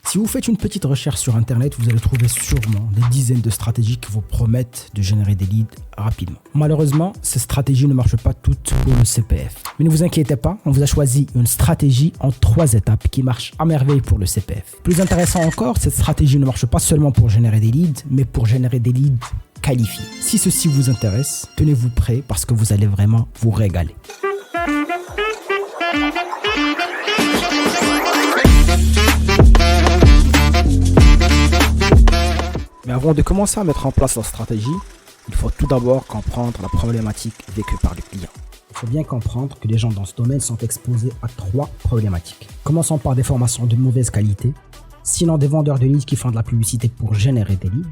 Si vous faites une petite recherche sur internet, vous allez trouver sûrement des dizaines de stratégies qui vous promettent de générer des leads rapidement. Malheureusement, ces stratégies ne marchent pas toutes pour le CPF. Mais ne vous inquiétez pas, on vous a choisi une stratégie en 3 étapes qui marche à merveille pour le CPF. Plus intéressant encore, cette stratégie ne marche pas seulement pour générer des leads, mais pour générer des leads qualifiés. Si ceci vous intéresse, tenez-vous prêt parce que vous allez vraiment vous régaler. Mais avant de commencer à mettre en place la stratégie, il faut tout d'abord comprendre la problématique vécue par le client. Il faut bien comprendre que les gens dans ce domaine sont exposés à 3 problématiques. Commençons par des formations de mauvaise qualité, sinon des vendeurs de leads qui font de la publicité pour générer des leads.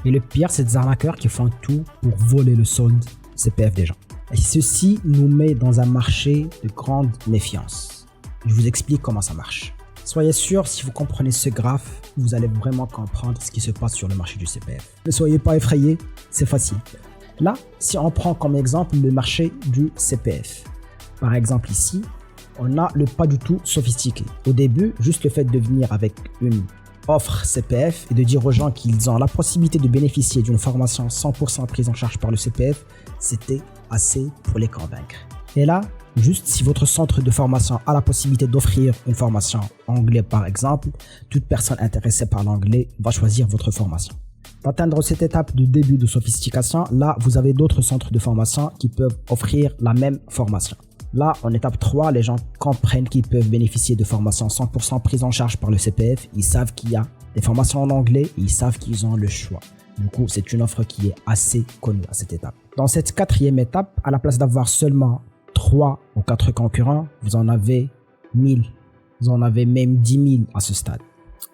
Et le pire, c'est des arnaqueurs qui font tout pour voler le solde CPF des gens. Et ceci nous met dans un marché de grande méfiance. Je vous explique comment ça marche. Soyez sûr, si vous comprenez ce graphe, vous allez vraiment comprendre ce qui se passe sur le marché du CPF. Ne soyez pas effrayés, c'est facile. Là, si on prend comme exemple le marché du CPF. Par exemple ici, on a le pas du tout sophistiqué. Au début, juste le fait de venir avec une offre CPF et de dire aux gens qu'ils ont la possibilité de bénéficier d'une formation 100% prise en charge par le CPF, c'était assez pour les convaincre. Et là, juste si votre centre de formation a la possibilité d'offrir une formation anglais par exemple, toute personne intéressée par l'anglais va choisir votre formation. Pour atteindre cette étape de début de sophistication, là vous avez d'autres centres de formation qui peuvent offrir la même formation. Là, en étape 3, les gens comprennent qu'ils peuvent bénéficier de formations 100% prises en charge par le CPF. Ils savent qu'il y a des formations en anglais et ils savent qu'ils ont le choix. Du coup, c'est une offre qui est assez connue à cette étape. Dans cette 4e étape, à la place d'avoir seulement 3 ou 4 concurrents, vous en avez 1000. Vous en avez même 10 000 à ce stade.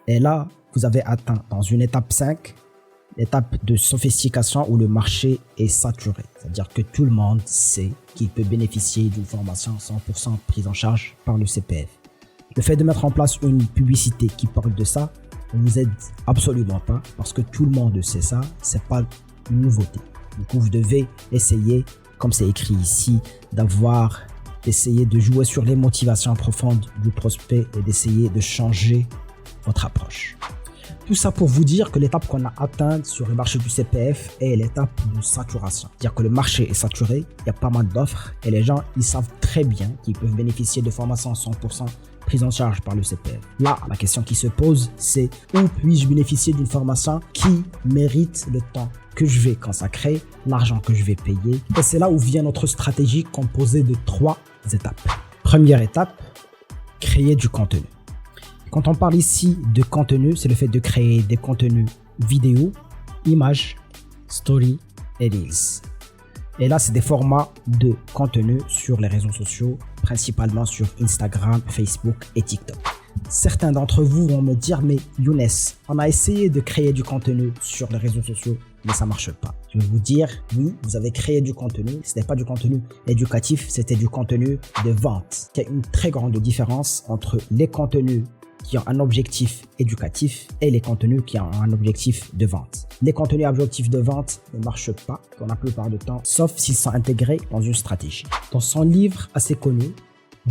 Et là, vous avez atteint dans une étape 5, l'étape de sophistication où le marché est saturé. C'est-à-dire que tout le monde sait qu'il peut bénéficier d'une formation 100% prise en charge par le CPF. Le fait de mettre en place une publicité qui parle de ça ne vous aide absolument pas parce que tout le monde sait ça, c'est pas une nouveauté. Du coup, vous devez essayer, comme c'est écrit ici, d'essayer de jouer sur les motivations profondes du prospect et d'essayer de changer votre approche. Tout ça pour vous dire que l'étape qu'on a atteinte sur le marché du CPF est l'étape de saturation. C'est-à-dire que le marché est saturé, il y a pas mal d'offres et les gens, ils savent très bien qu'ils peuvent bénéficier de formations 100% prise en charge par le CPF. Là, la question qui se pose, c'est où puis-je bénéficier d'une formation qui mérite le temps que je vais consacrer, l'argent que je vais payer. Et c'est là où vient notre stratégie composée de 3 étapes. Première étape, créer du contenu. Quand on parle ici de contenu, c'est le fait de créer des contenus vidéo, images, story et reels. Et là, c'est des formats de contenu sur les réseaux sociaux, principalement sur Instagram, Facebook et TikTok. Certains d'entre vous vont me dire, mais Younes, on a essayé de créer du contenu sur les réseaux sociaux, mais ça marche pas. Je vais vous dire, oui, vous avez créé du contenu. Ce n'est pas du contenu éducatif, c'était du contenu de vente. Il y a une très grande différence entre les contenus qui ont un objectif éducatif et les contenus qui ont un objectif de vente. Les contenus à objectif de vente ne marchent pas pour la plupart du temps, sauf s'ils sont intégrés dans une stratégie. Dans son livre assez connu,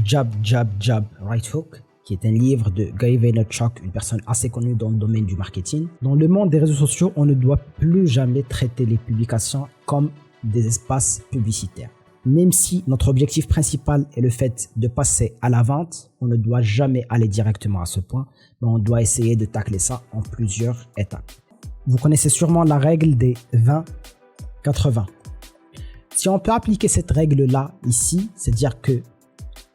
Jab, Jab, Jab, Right Hook, qui est un livre de Gary Vaynerchuk, une personne assez connue dans le domaine du marketing. Dans le monde des réseaux sociaux, on ne doit plus jamais traiter les publications comme des espaces publicitaires. Même si notre objectif principal est le fait de passer à la vente, on ne doit jamais aller directement à ce point, mais on doit essayer de tacler ça en plusieurs étapes. Vous connaissez sûrement la règle des 20-80. Si on peut appliquer cette règle-là ici, c'est-à-dire que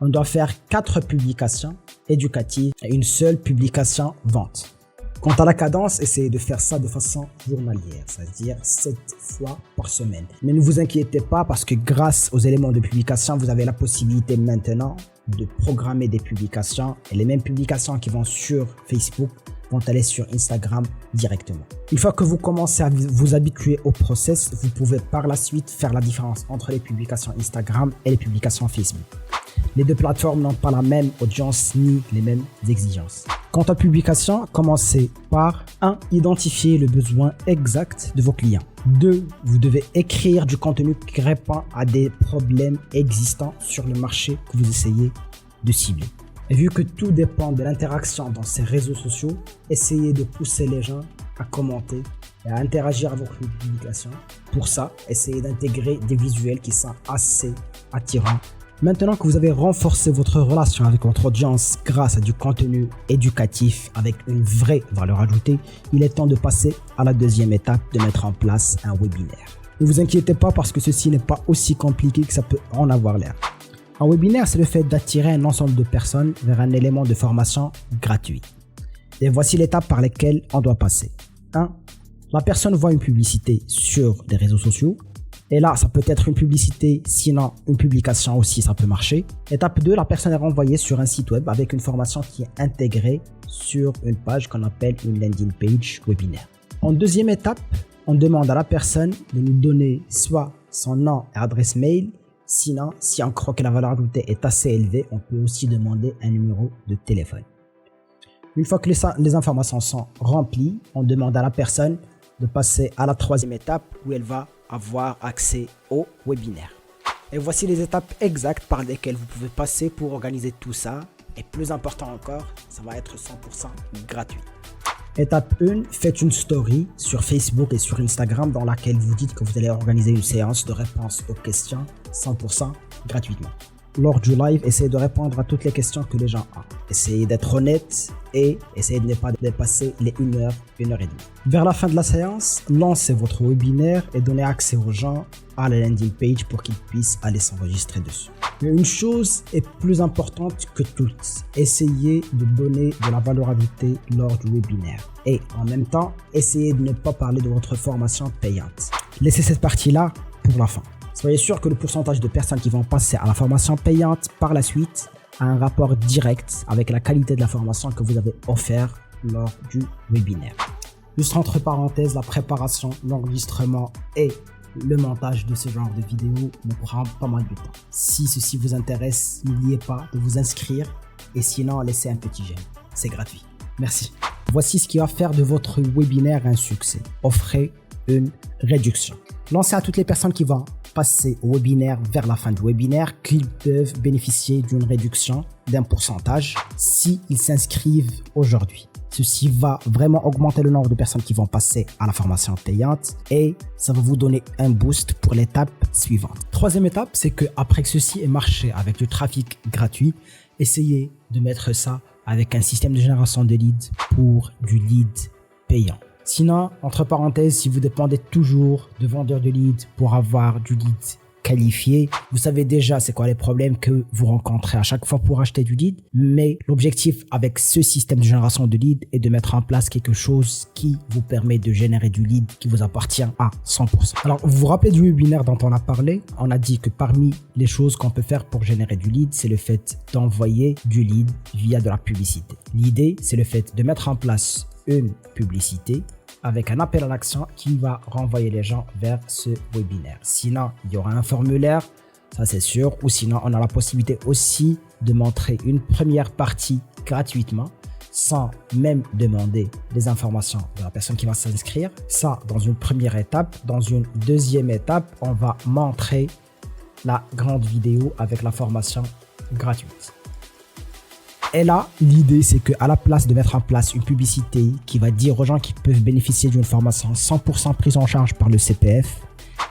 on doit faire 4 publications éducatives et une seule publication vente. Quant à la cadence, essayez de faire ça de façon journalière, c'est-à-dire 7 fois par semaine. Mais ne vous inquiétez pas parce que grâce aux éléments de publication, vous avez la possibilité maintenant de programmer des publications et les mêmes publications qui vont sur Facebook vont aller sur Instagram directement. Une fois que vous commencez à vous habituer au process, vous pouvez par la suite faire la différence entre les publications Instagram et les publications Facebook. Les deux plateformes n'ont pas la même audience ni les mêmes exigences. Quant à publication, commencez par 1. Identifier le besoin exact de vos clients. 2. Vous devez écrire du contenu qui répond à des problèmes existants sur le marché que vous essayez de cibler. Et vu que tout dépend de l'interaction dans ces réseaux sociaux, essayez de pousser les gens à commenter et à interagir avec vos publications. Pour ça, essayez d'intégrer des visuels qui sont assez attirants. Maintenant que vous avez renforcé votre relation avec votre audience grâce à du contenu éducatif avec une vraie valeur ajoutée, il est temps de passer à la deuxième étape de mettre en place un webinaire. Ne vous inquiétez pas parce que ceci n'est pas aussi compliqué que ça peut en avoir l'air. Un webinaire, c'est le fait d'attirer un ensemble de personnes vers un élément de formation gratuit. Et voici l'étape par laquelle on doit passer. 1. La personne voit une publicité sur des réseaux sociaux. Et là, ça peut être une publicité, sinon une publication aussi, ça peut marcher. Étape 2, la personne est renvoyée sur un site web avec une formation qui est intégrée sur une page qu'on appelle une landing page webinaire. En deuxième étape, on demande à la personne de nous donner soit son nom et adresse mail. Sinon, si on croit que la valeur ajoutée est assez élevée, on peut aussi demander un numéro de téléphone. Une fois que les informations sont remplies, on demande à la personne de passer à la troisième étape où elle va avoir accès au webinaire. Et voici les étapes exactes par lesquelles vous pouvez passer pour organiser tout ça. Et plus important encore, ça va être 100% gratuit. Étape 1, faites une story sur Facebook et sur Instagram dans laquelle vous dites que vous allez organiser une séance de réponse aux questions 100% gratuitement. Lors du live, essayez de répondre à toutes les questions que les gens ont. Essayez d'être honnête et essayez de ne pas dépasser les 1 heure, 1 heure et demie. Vers la fin de la séance, lancez votre webinaire et donnez accès aux gens à la landing page pour qu'ils puissent aller s'enregistrer dessus. Mais une chose est plus importante que toutes. Essayez de donner de la valeur ajoutée lors du webinaire. Et en même temps, essayez de ne pas parler de votre formation payante. Laissez cette partie-là pour la fin. Soyez sûr que le pourcentage de personnes qui vont passer à la formation payante par la suite a un rapport direct avec la qualité de la formation que vous avez offerte lors du webinaire. Juste entre parenthèses, la préparation, l'enregistrement et le montage de ce genre de vidéo me prend pas mal de temps. Si ceci vous intéresse, n'oubliez pas de vous inscrire et sinon laissez un petit j'aime. C'est gratuit. Merci. Voici ce qui va faire de votre webinaire un succès. Offrez une réduction. Lancez à toutes les personnes qui vont passer au webinaire vers la fin du webinaire qu'ils peuvent bénéficier d'une réduction d'un pourcentage s'ils s'inscrivent aujourd'hui. Ceci va vraiment augmenter le nombre de personnes qui vont passer à la formation payante et ça va vous donner un boost pour l'étape suivante. Troisième étape, c'est que après que ceci ait marché avec du trafic gratuit, essayez de mettre ça avec un système de génération de leads pour du lead payant. Sinon, entre parenthèses, si vous dépendez toujours de vendeurs de leads pour avoir du lead qualifié, vous savez déjà c'est quoi les problèmes que vous rencontrez à chaque fois pour acheter du lead. Mais l'objectif avec ce système de génération de lead est de mettre en place quelque chose qui vous permet de générer du lead qui vous appartient à 100%. Alors, vous vous rappelez du webinaire dont on a parlé? On a dit que parmi les choses qu'on peut faire pour générer du lead, c'est le fait d'envoyer du lead via de la publicité. L'idée, c'est le fait de mettre en place une publicité avec un appel à l'action qui va renvoyer les gens vers ce webinaire. Sinon, il y aura un formulaire, ça c'est sûr, ou sinon on a la possibilité aussi de montrer une première partie gratuitement sans même demander des informations de la personne qui va s'inscrire. Ça, dans une première étape. Dans une deuxième étape, on va montrer la grande vidéo avec la formation gratuite. Et là, l'idée, c'est qu'à la place de mettre en place une publicité qui va dire aux gens qui peuvent bénéficier d'une formation 100% prise en charge par le CPF,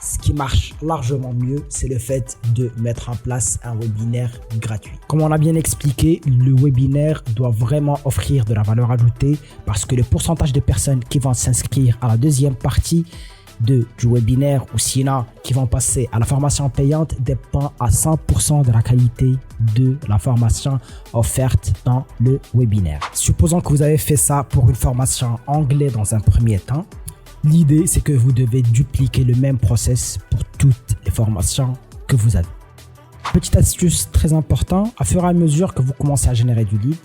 ce qui marche largement mieux, c'est le fait de mettre en place un webinaire gratuit. Comme on a bien expliqué, le webinaire doit vraiment offrir de la valeur ajoutée parce que le pourcentage de personnes qui vont s'inscrire à la deuxième partie du webinaire ou sinon qui vont passer à la formation payante dépend à 100% de la qualité de la formation offerte dans le webinaire. Supposons que vous avez fait ça pour une formation anglais dans un premier temps. L'idée, c'est que vous devez dupliquer le même process pour toutes les formations que vous avez. Petite astuce très importante, à fur et à mesure que vous commencez à générer du lead,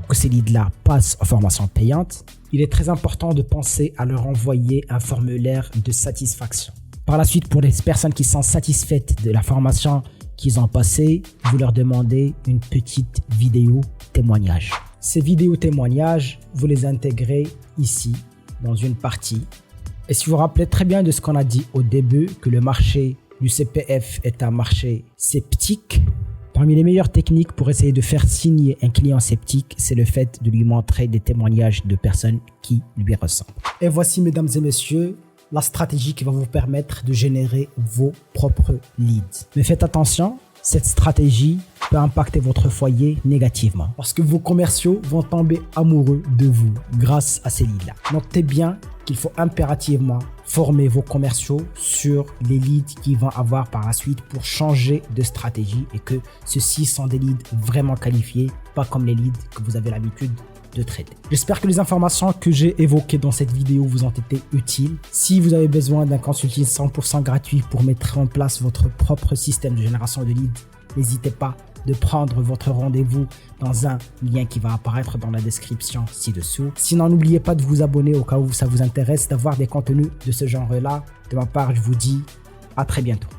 que ces leads-là passent aux formations payantes, il est très important de penser à leur envoyer un formulaire de satisfaction. Par la suite, pour les personnes qui sont satisfaites de la formation qu'ils ont passée, vous leur demandez une petite vidéo témoignage. Ces vidéos témoignages, vous les intégrez ici, dans une partie. Et si vous vous rappelez très bien de ce qu'on a dit au début, que le marché du CPF est un marché sceptique, Parmi les meilleures techniques pour essayer de faire signer un client sceptique, c'est le fait de lui montrer des témoignages de personnes qui lui ressemblent. Et voici, mesdames et messieurs, la stratégie qui va vous permettre de générer vos propres leads. Mais faites attention, cette stratégie peut impacter votre foyer négativement parce que vos commerciaux vont tomber amoureux de vous grâce à ces leads-là. Notez bien qu'il faut impérativement former vos commerciaux sur les leads qu'ils vont avoir par la suite pour changer de stratégie et que ceux-ci sont des leads vraiment qualifiés, pas comme les leads que vous avez l'habitude de traiter. J'espère que les informations que j'ai évoquées dans cette vidéo vous ont été utiles. Si vous avez besoin d'un consulting 100% gratuit pour mettre en place votre propre système de génération de leads, n'hésitez pas de prendre votre rendez-vous dans un lien qui va apparaître dans la description ci-dessous. Sinon, n'oubliez pas de vous abonner au cas où ça vous intéresse d'avoir des contenus de ce genre-là. De ma part, je vous dis à très bientôt.